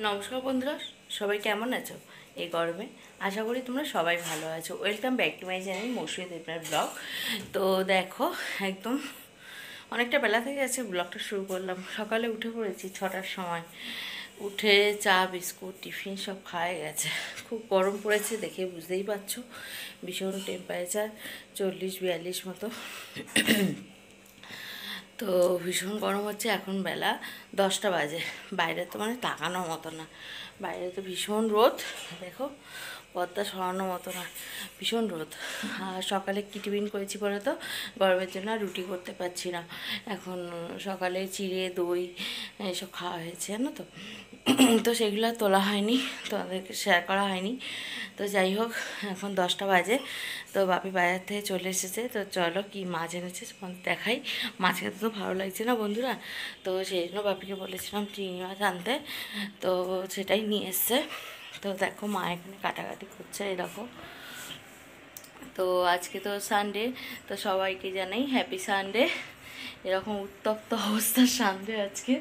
নমস্কার বন্ধুরা, সবাই কেমন আছো এই গরমে? আশা করি তোমরা সবাই ভালো আছো। Welcome back to my channel Moushumi Debnath blog. তো দেখো, একদম অনেকটা বেলা থেকে আছে ব্লগটা শুরু করলাম। সকালে উঠে পড়েছি 6টার সময়। উঠে চা বিস্কুট টিফিন সব খাওয়া গেছে। খুব গরম পড়েছে, দেখে বুঝতেই পারছো। ভীষণ টেম্পারেচার 40-42 মতো। তো ভীষণ গরম হচ্ছে। এখন বেলা 10টা বাজে। বাইরে তো মানে তাকানোর মতো না, বাইরে তো ভীষণ রোদ। দেখো পর্দা সরানোর মতো না, ভীষণ রোদ। আর সকালে কি টিফিন করেছি বলে তো, গরমের জন্য আর রুটি করতে পারছি না। এখন সকালে চিড়ে দই এসব খাওয়া হয়েছে জানো তো। তো সেগুলো আর তোলা হয়নি, তোমাদেরকে শেয়ার করা হয়নি। তো যাই হোক, এখন 10টা বাজে। তো বাপি বাজার থেকে চলে এসেছে। তো চলো কি মাছ এনেছে তোমাদের দেখাই। মাছ খেতে তো ভালো লাগছে না বন্ধুরা, তো সেই জন্য বাপিকে বলেছিলাম চিংড়ি মাছ আনতে। তো সেটাই নিয়ে এসছে। তো দেখো মা এখানে কাটাকাটি করছে, এরকম। তো আজকে তো সানডে, তো সবাইকে জানাই হ্যাপি সানডে। এরকম উত্তপ্ত অবস্থার সানডে আজকে।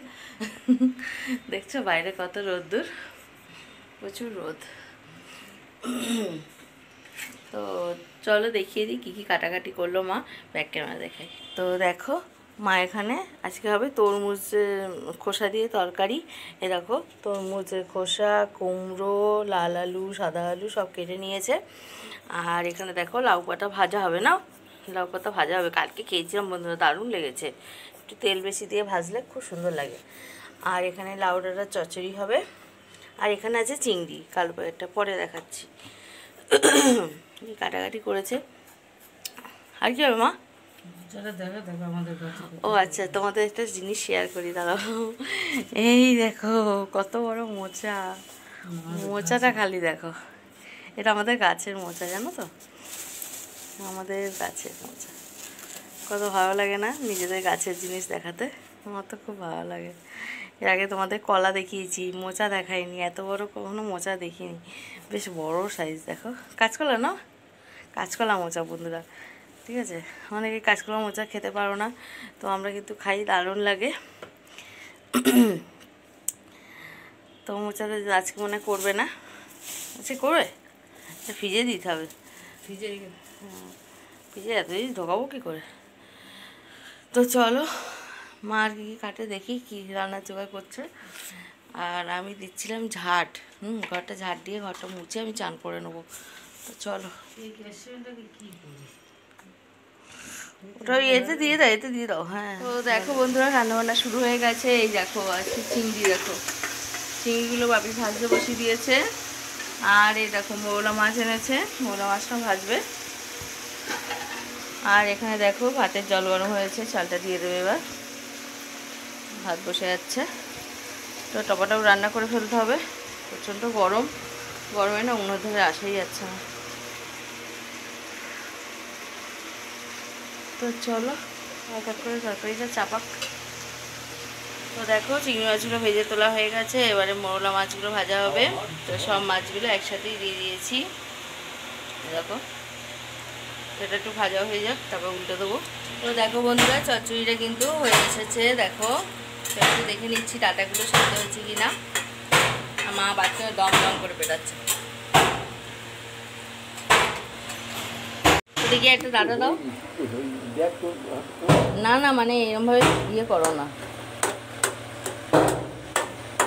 দেখছো বাইরে কত রোদ্দুর, প্রচুর রোদ। তো চলো দেখিয়ে দিই কী কী কাটাকাটি করলো মা, ব্যাক ক্যামেরা দেখাই। তো দেখো মা এখানে আজকে হবে তরমুজের খোসা দিয়ে তরকারি। এ দেখো তরমুজের খোসা, কুমড়ো, লাল আলু, সাদা আলু সব কেটে নিয়েছে। আর এখানে দেখো লাউ পাতা ভাজা হবে না, লাউ পাতা ভাজা হবে। কালকে খেয়েছিলাম বন্ধুরা, দারুণ লেগেছে। একটু তেল বেশি দিয়ে ভাজলে খুব সুন্দর লাগে। আর এখানে লাউ ডাঁটার চচ্চড়ি হবে। আর এখানে আছে চিংড়ি, কালো একটা পরে দেখাচ্ছি। কাটাকাটি করেছে। আর কি হবে মা? ও আচ্ছা, তোমাদের একটা জিনিস শেয়ার করি দাঁড়াও। এই দেখো কত বড় মোচা, মোচাটা খালি দেখো। এটা আমাদের গাছের মোচা জানো তো, আমাদের গাছের মোচা। কত ভালো লাগে না নিজেদের গাছের জিনিস দেখাতে? আমার তো খুব ভালো লাগে। এর আগে তোমাদের কলা দেখিয়েছি, মোচা দেখাইনি। এত বড় কখনো মোচা দেখিনি, বেশ বড় সাইজ দেখো। কাঁচকলা না, কাঁচকলা মোচা বন্ধুরা, ঠিক আছে। অনেকে কাঁচকলা মোচা খেতে পারো না, তো আমরা কিন্তু খাই, দারুণ লাগে। তো মোচাতে আজকে মনে করবে না, আজকে করবে, ফ্রিজে দিতে হবে। ফ্রিজে ফ্রিজে এতদিন ঢোকাবো কী করে? তো চলো মা আর কী কাটে দেখি, কী রান্নার জোগাড় করছে। আর আমি দিচ্ছিলাম ঝাঁট, ঘরটা ঝাঁট দিয়ে ঘরটা মুছে আমি চান করে নেবো। তো চলো, ওটা এতে দিয়ে দাও, এতে দিয়ে দাও। হ্যাঁ, তো দেখো বন্ধুরা রান্নাবান্না শুরু হয়ে গেছে। এই দেখো আজকে চিংড়ি, দেখো চিংড়িগুলো বাপি ভাজতে বসিয়ে দিয়েছে। আর এই দেখো মৌলা মাছ এনেছে, মৌলা মাছটা ভাজবে। আর এখানে দেখো ভাতের জল গরম হয়েছে, চালটা দিয়ে দেবে এবার। ভাত বসে যাচ্ছে। তো টপাটাও রান্না করে ফেলতে হবে, প্রচণ্ড গরম। গরমে না উনুন ধরে আসাই যাচ্ছে না। তো চলো এক এক করে তরকারিটা চাপাক। তো দেখো চিংড়ি মাছগুলো ভেজে তোলা হয়ে গেছে, এবারে মৌলা মাছগুলো ভাজা হবে। তো সব মাছগুলো একসাথেই দিয়ে দিয়েছি। দেখো এটা একটু ভাজা হয়ে যাক, তারপর উল্টে দেবো। তো দেখো বন্ধুরা চচ্চড়িটা কিন্তু হয়ে এসেছে। দেখো একটু দেখে নিচ্ছি ডাটাগুলো সেদ্ধ হয়েছে কি না। মা বাচ্চা দম দম করে পেটাচ্ছে। দেখি একটা ডাটা দাও। না না, মানে এরমভাবে ইয়ে করো না,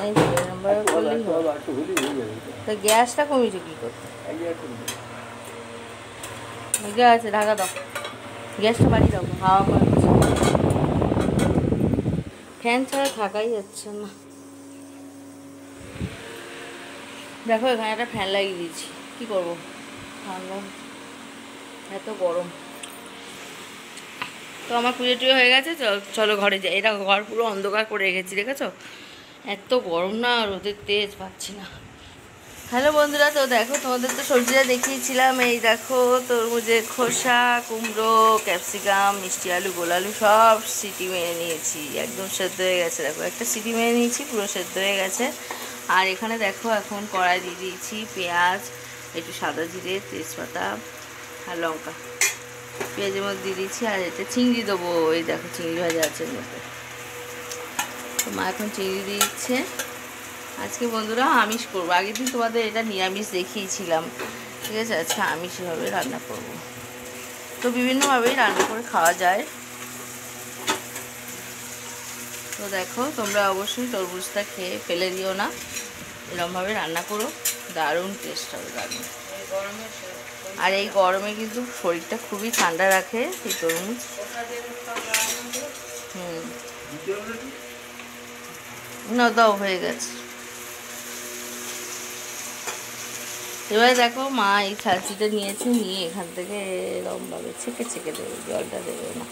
এরমভাবে করলেই তো গ্যাসটা কমিয়েছে কী করতে? গ্যাস আছে, ঢাকা দাও, গ্যাসটা বাড়িয়ে দাও, হাওয়া পাচ্ছে। ফ্যান ছাড়া থাকাই যাচ্ছে না। দেখো এখানে একটা ফ্যান লাগিয়ে দিয়েছি, কী করবো, ঠান্ডা এত গরম। তো আমার পুজো টুজো হয়ে গেছে, চলো ঘরে যাই। এটা ঘর পুরো অন্ধকার করে রেখেছি, দেখেছো? এত গরম না, রোদের তেজ পাচ্ছি না। হ্যালো বন্ধুরা, তো দেখো তোমাদের তো সবজিটা দেখিয়েছিলাম। এই দেখো তরমুজের খোসা, কুমড়ো, ক্যাপসিকাম, মিষ্টি আলু, গোল আলু সব সিটি মেরে নিয়েছি, একদম সেদ্ধ হয়ে গেছে। দেখো একটা সিটি মেরে নিয়েছি, পুরো সেদ্ধ হয়ে গেছে। আর এখানে দেখো এখন কড়াই দিয়ে দিয়েছি পেঁয়াজ, একটু সাদা জিরে, তেজপাতা আর লঙ্কা। পেঁয়াজের মধ্যে দিয়ে দিচ্ছি। আর এটা চিংড়ি দেবো, এই দেখো চিংড়ি ভাজা আছে এর মধ্যে। তো মা এখন চিংড়ি দিয়ে দিচ্ছে। আজকে বন্ধুরা আমিষ করবো। আগের দিন তোমাদের এটা নিরামিষ দেখিয়েছিলাম, ঠিক আছে? আজকে আমিষভাবে রান্না করব। তো বিভিন্নভাবেই রান্না করে খাওয়া যায়। তো দেখো, তোমরা অবশ্যই তরমুজটা খেয়ে ফেলে দিও না, এরকমভাবে রান্না করো, দারুণ টেস্ট হবে, দারুণ। আর এই গরমে কিন্তু শরীরটা খুবই ঠান্ডা রাখে এই তরমুজ। না দাও, হয়ে গেছে। এবারে দেখো, মা এই ছাঁচিটা নিয়েছে, নিয়ে এখান থেকে এরকমভাবে ছেঁকে ছেঁকে দেবে, জলটা দেবে না,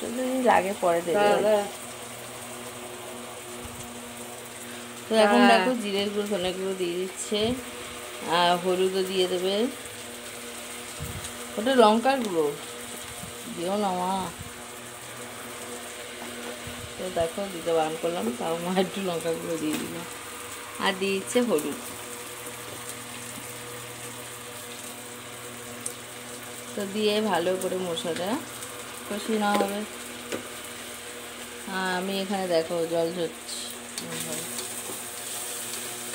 যদি লাগে পরে দেবে। তো এখন দেখো জিরের গুঁড়ো ধনে গুঁড়ো দিয়ে দিচ্ছে, আর হলুদও দিয়ে দেবে। ওটা লঙ্কার গুঁড়ো দিও না মা। তো দেখো দিতে বারণ করলাম, তাও মা একটু লঙ্কার গুঁড়ো দিয়ে দিল, আর দিয়ে দিচ্ছে হলুদ। তো দিয়ে ভালো করে মশলাটা কষিয়ে নেওয়া হবে। আমি এখানে দেখো জল ঝরছি।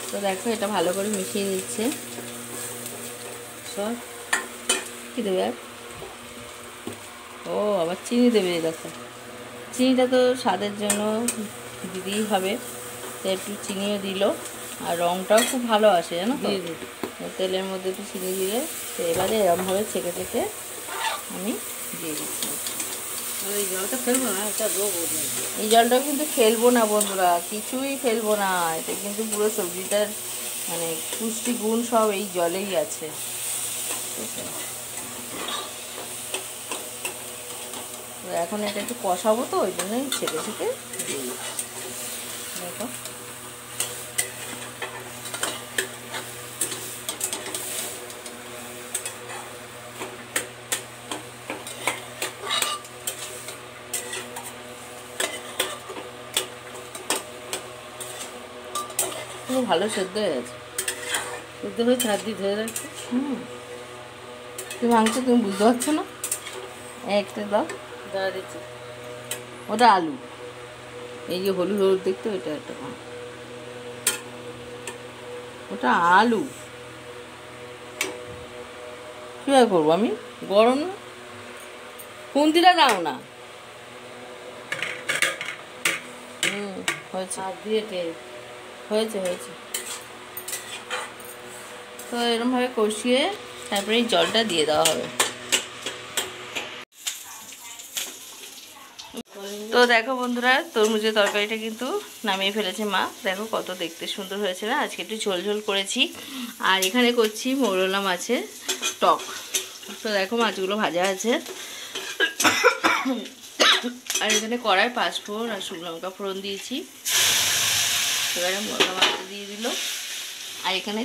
তো দেখো এটা ভালো করে মিশিয়ে দিচ্ছে সব। কী দেবে আর? ও আবার চিনি দেবে, দেখো চিনিটা তো স্বাদের জন্য দিতেই হবে, তো একটু চিনিও দিল, আর রঙটাও খুব ভালো আসে জানো তো। তেলের মধ্যে একটু চিনি দিলে। তো এবারে এরকমভাবে ছেঁকে ছেঁকে আমি দিয়ে দিচ্ছি। এই জলটা ফেলবো না, এটা এই জলটা কিন্তু ফেলবো না বন্ধুরা, কিছুই ফেলবো না। এটা কিন্তু পুরো সবজিটার মানে পুষ্টি গুণ সব এই জলেই আছে। তো এখন এটা একটু কষাবো, তো ওই জন্যই ছেঁকে ছেঁকে দিয়ে দিচ্ছি। দেখো পুরো ভালো সেদ্ধ হয়ে গেছে। সেদ্ধ হয়ে ছাড় দিয়ে ধরে রাখছি। তুমি মাংস তুমি বুঝতে পারছো না, একটা দাও, দাঁড়া দিচ্ছি। ওটা আলু, এই যে হলুদ হলুদ দেখতে, ওইটা একটা, ওটা আলু। কীভাবে করবো আমি? গরম না, খুন্তিটা দাও না। হয়েছে, হয়েছে হয়েছে। তো এরকমভাবে কষিয়ে তারপরে এই জলটা দিয়ে দেওয়া হবে। তো দেখো বন্ধুরা, তরমুজের তরকারিটা কিন্তু নামিয়ে ফেলেছে মা। দেখো কত দেখতে সুন্দর হয়েছে না? আজকে একটু ঝোল ঝোল করেছি। আর এখানে করছি মৌরলা মাছের টক। তো দেখো মাছগুলো ভাজা আছে, আর এখানে কড়াই পাঁচফোড়ন আর শুকনো লঙ্কা ফোড়ন দিয়েছি। এবারে মৌরলা মাছটা দিয়ে দিল। আর এখানে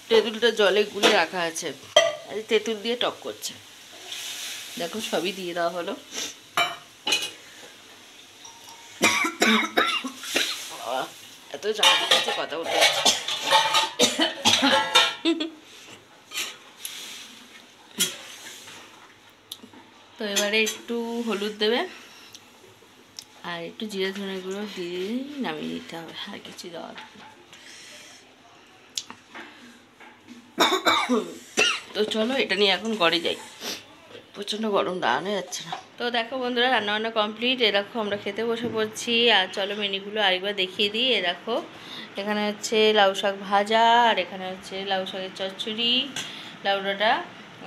তেঁতুলটা জলে গুলে রাখা আছে, আর তেঁতুল দিয়ে টক করছে। দেখো সবই দিয়ে দেওয়া হলো। এত জ্বালা দিচ্ছে, কথা বলতে পারছি। তো এবারে একটু হলুদ দেবে, আর একটু জিরে ধনে গুঁড়ো দিয়ে নামিয়ে দিতে হবে, আর কিছু দেওয়ার। তো চলো এটা নিয়ে এখন ঘরে যাই, প্রচণ্ড গরম, দাঁড়ানো যাচ্ছে না। তো দেখো বন্ধুরা, রান্নাবান্না কমপ্লিট। এ দেখো আমরা খেতে বসে পড়ছি। আর চলো মেনুগুলো আরেকবার দেখিয়ে দিই। এ দেখো এখানে হচ্ছে লাউ শাক ভাজা, আর এখানে হচ্ছে লাউ শাকের চচ্চড়ি, লাউ ডাঁটা,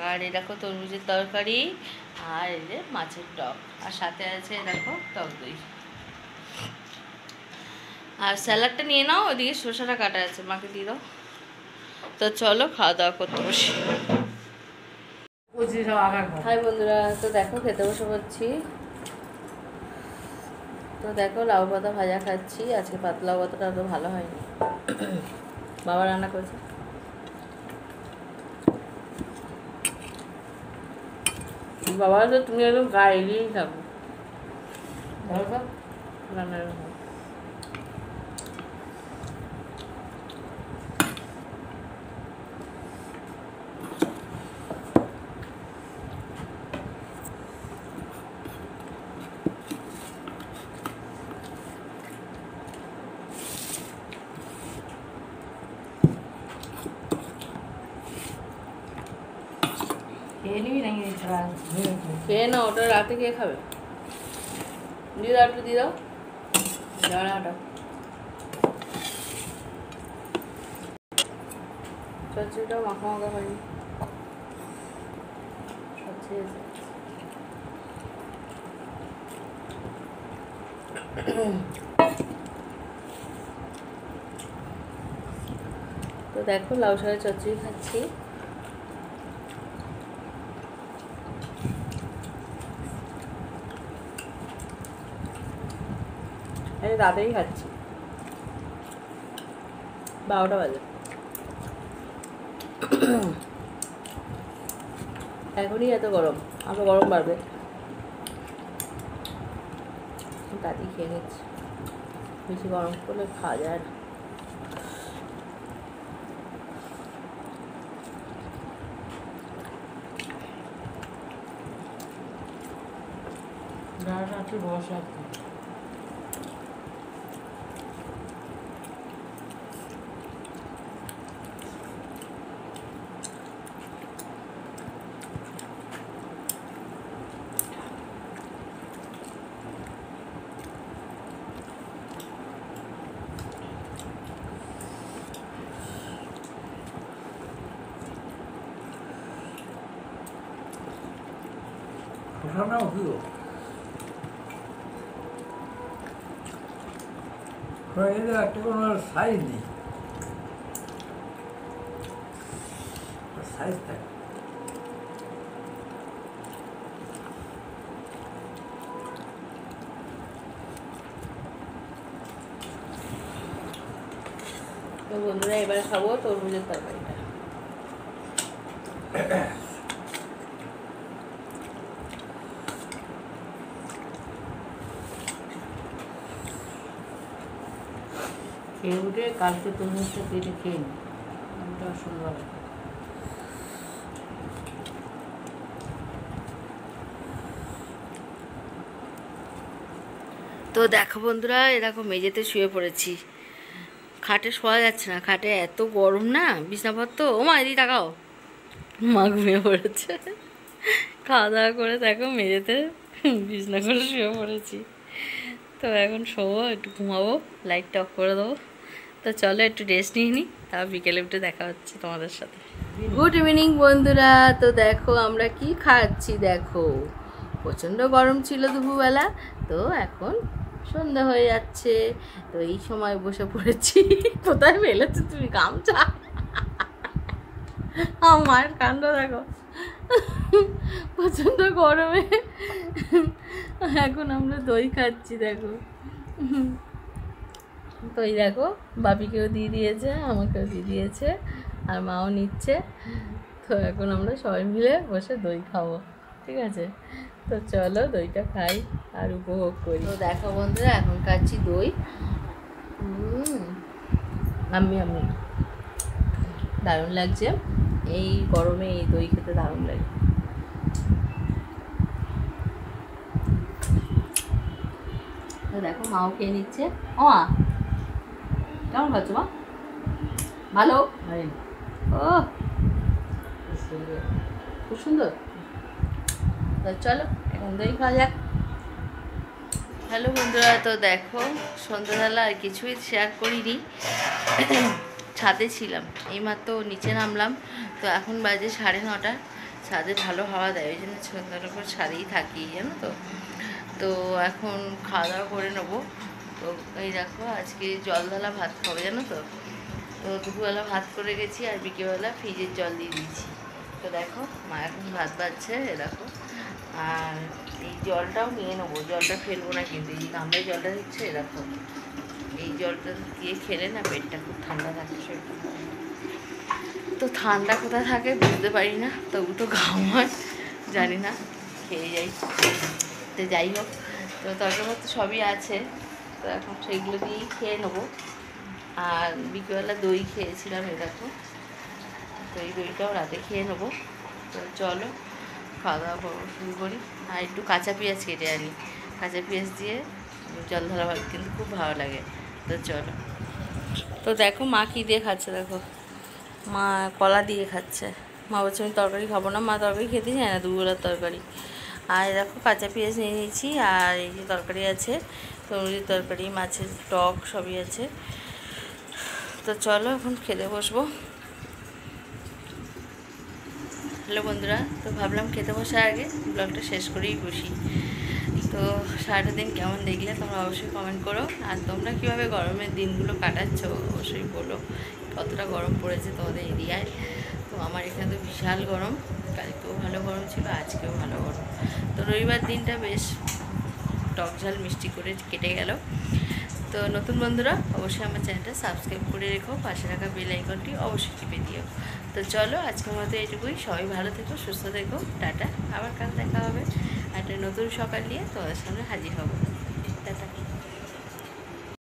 আর এ দেখো তরমুজের তরকারি, আর এই যে মাছের টক, আর সাথে আছে দেখো টক দই। আর স্যালাডটা নিয়ে নাও, ওইদিকে শসাটা কাটা আছে, মাকে দিয়ে দাও। তো চলো খাওয়া দাওয়া করতে বসি। হাই বন্ধুরা, তো দেখো খেতে বসে পড়ছি। তো দেখো লাউ পাতা ভাজা খাচ্ছি। আজকে পাতলা পাতাটা তো ভালো হয়নি, বাবা রান্না করেছে। বাবা তো তুমি একদম গায়ে এগিয়েই থাকো, রান্নার। খেয়ে না, ওটা রাতে কে খাবে? দিয়ে দাও, একটু দিয়ে দাও, দাঁড়াটা চচ্চড়িটাও মাখা মাখা হয়নি। তো দেখো লাউ শাকের চচ্চড়ি খাচ্ছি। রাতেই খাচ্ছি, 12টা বাজে। এখনই এত গরম, আরো গরম বাড়বে। তাড়াতাড়ি খেয়ে নিচ্ছি, বেশি গরম করলে খাওয়া যায় না। বসা 나오고 그래야 그거는 사이니 사이다 তো বন্ধুরা এবার খাবো তরমুজের তরকারিটা। খেয়ে উঠে কালকে তরমুজটা কেটে খেয়ে নি, ওটা সুন্দর। তো দেখো বন্ধুরা, এরকম মেঝেতে শুয়ে পড়েছি, খাটে শোয়া যাচ্ছে না, খাটে এত গরম না, বিছানাপত্র। ও মা এদিকে তাকাও, মা ঘুমিয়ে পড়েছে। খাওয়া দাওয়া করে দেখো মেঝেতে বিছনা করে শুয়ে পড়েছি। তো এখন শোবো, একটু ঘুমাবো, লাইটটা অফ করে দেবো। তো চলো একটু রেস্ট নিয়ে নিই, তারপর বিকেলে একটু দেখা হচ্ছে তোমাদের সাথে। গুড ইভিনিং বন্ধুরা। তো দেখো আমরা কি খাচ্ছি, দেখো প্রচণ্ড গরম ছিল দুপুরবেলা, তো এখন সন্ধ্যা হয়ে যাচ্ছে। তো এই সময় বসে পড়েছি। কোথায় ফেলেছো তুমি গামছা? আমার কাণ্ড দেখো, প্রচণ্ড গরমে এখন আমরা দই খাচ্ছি। দেখো দই, দেখো বাপিকেও দিয়ে দিয়েছে, আমাকেও দিয়ে দিয়েছে, আর মাও নিচ্ছে। তো এখন আমরা সবাই মিলে বসে দই খাবো, ঠিক আছে? তো চলো দইটা খাই আর উপভোগ করি। তো দেখো বন্ধুরা, এখন খাচ্ছি দই। আমি দারুণ লাগছে, এই গরমে এই দই খেতে দারুণ লাগে। তো দেখো মাও খেয়ে নিচ্ছে। ও মা কেমন খাচ্ছ মা? ভালো? ও খুব সুন্দর। তো চলো এখন দই খাওয়া যাক। হ্যালো বন্ধুরা, তো দেখো সন্ধ্যাবেলা আর কিছুই শেয়ার করিনি, ছাদে ছিলাম, এইমাত্র নিচে নামলাম। তো এখন বাজে 9:30। ছাদে ভালো হাওয়া দেয়, ওই জন্য সন্ধ্যার পর ছাদেই থাকি, জানো তো। তো এখন খাওয়া দাওয়া করে নেবো। তো এই দেখো আজকে জল ঢালা ভাত খাবো, জানো তো। তো দুপুরবেলা ভাত করে গেছি, আর বিকেলবেলা ফ্রিজের জল দিয়ে দিয়েছি। তো দেখো মা এখন ভাত বাড়ছে, এ দেখো। আর এই জলটাও নিয়ে নেবো, জলটা ফেলবো না কিন্তু, এই গামলায় জলটা দিচ্ছে, এ দেখো। এই জলটা দিয়ে খেলে না পেটটা খুব ঠান্ডা থাকে, শরীরটা। তো ঠান্ডা কোথায় থাকে বুঝতে পারি না, তবু তো ঘাম হয়, জানি না, খেয়ে যাই। তো যাই হোক, তো তরকারি তো সবই আছে, তো এখন সেইগুলো দিয়েই খেয়ে নেবো। আর বিকেলবেলা দই খেয়েছিলাম, এ দেখো। তো এই দইটাও রাতে খেয়ে নেবো। তো চলো খাওয়া দাওয়া করবো, শুরু করি। আর একটু কাঁচা পেঁয়াজ কেটে আনি, কাঁচা পেঁয়াজ দিয়ে জল ধরা ভাত কিন্তু খুব ভালো লাগে। তো চলো। তো দেখো মা কী দিয়ে খাচ্ছে, দেখো মা কলা দিয়ে খাচ্ছে। মা বলছে আমি তরকারি খাবো না, মা তরকারি খেতে চায় না, দুবেলার তরকারি। আর দেখো কাঁচা পেঁয়াজ নিয়ে নিয়েছি, আর এই যে তরকারি আছে, তরমুজের তরকারি, মাছের টক সবই আছে। তো চলো এখন খেতে বসবো। হ্যালো বন্ধুরা, তো ভাবলাম খেতে বসার আগে ব্লগটা শেষ করেই বসি। তো সারাটা দিন কেমন দেখলে তোমরা অবশ্যই কমেন্ট করো। আর তোমরা কীভাবে গরমের দিনগুলো কাটাচ্ছ অবশ্যই বলো, কতটা গরম পড়েছে তোমাদের এরিয়ায়। তো আমার এখানে তো বিশাল গরম, কালকেও ভালো গরম ছিল, আজকেও ভালো গরম। তো রবিবার দিনটা বেশ টক ঝাল মিষ্টি করে কেটে গেল। তো নতুন বন্ধুরা অবশ্যই আমার চ্যানেলটা সাবস্ক্রাইব করে রেখো, পাশে রাখা বেল আইকনটি অবশ্যই টিপে দিও। তো চলো আজকের মতো এইটুকুই, সবাই ভালো থেকো, সুস্থ থেকো, টাটা। আবার কাল দেখা হবে একটা নতুন সকাল নিয়ে তোমাদের সামনে হাজির হব। টাটা।